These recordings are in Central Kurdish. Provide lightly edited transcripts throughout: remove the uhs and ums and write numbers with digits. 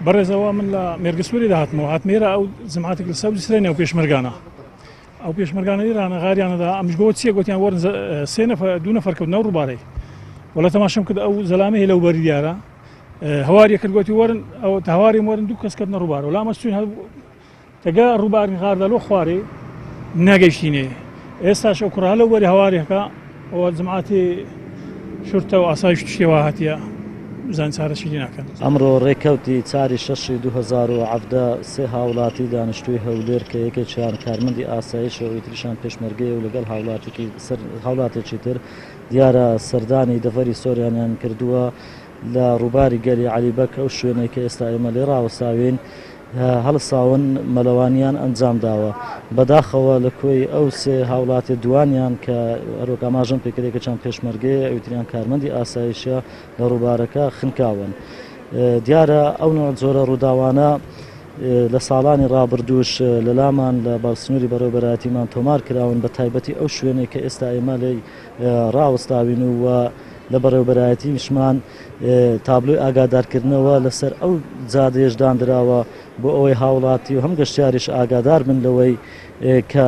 بەڕێزەوە من لە مێرگسووری داهاتمەوە هاتمێرە ئەو جماعتێک لە سەوزی سرێنێ و پێشمەرگانە ئەو پێشمەرگانە ئێرانە غاریانەدا ئەمژگۆ چیە گوتیان وەرن سێ نەفەر دوو نەفەر کەوتنەوە ڕووبارەی وەڵا تەماشەم کرد ئەو زەلامە هەیە لەو بەری دیارە هەواریە کرد گوتی وەرن ئەو هەوارێم وەرن دوو کەس کەوتنە ڕووبارەوە لا ئەمە تەگە ڕووبارنی غاردەلۆ خوارێ ناگەیشتینێ ئێستاش ئەو کوڕە لەو بەری هەوارێکە ئەوە جماعەتی شورتە و ئاسایش شتێوا هاتیە زان چارەشی ناکەن. ئەمڕۆ ڕێکەوتی چاری 6/2017 سێ هاوڵاتی دانیشتووی هەولێر کە یەکێکیان کارمەندی ئاسایشەوەی تریشان پێشمەرگەی و لەگەڵ هاوڵاتێکی تر دیارە سەردانی دەڤەری سۆریانیان کردووە لە ڕووباری گەلی عەلیبەک ئەو شوێنەی کە ئێستا ئێمە لێ ڕاوەساوین هەڵساون مەلەوانیان ئەنجام داوە بەداخەوە لە کۆی ئەو سێ هاوڵاتی دوانیان کە هەروەک ئاماژەم پێکرێکە چەند پێشمەرگەیە ئەوتریان کارمەندی ئاسایشە لە ڕووبارەکە خنکاون دیارە ئەو نوع جۆرە ڕووداوانە لە ساڵانی ڕابردووش لەلامان لە باڵسنووری بەڕێوەبەرایەتیمان تۆمار کراون بە تایبەتی ئەو شوێنێک کە ئێستا ئێمە لێی ڕاوەستاوین و لە بەڕێوەبەرایەتیشمان تابلۆی ئاگادارکردنەوە لەسەر ئەو جادەیەش دانراوە بۆ ئەوەی هاوڵاتی و هەم گەشتیاریش ئاگادار بن لەوەی کە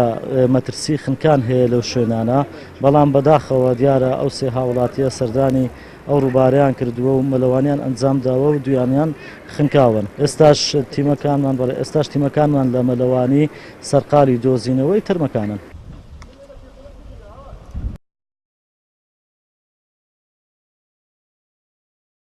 مەترسی خنکان هەیە لەو شوێنانە بەڵام بەداخەوە دیارە ئەو سێ هاوڵاتیە سەردانی ئەو ڕووبارەیان کردووە و مەلەوانیان ئەنجام داوە و دویانیان خنکاون ئێستاش تیمەکانمان لە مەلەوانی سەرقالی دۆزینەوەی تەرمەکانن.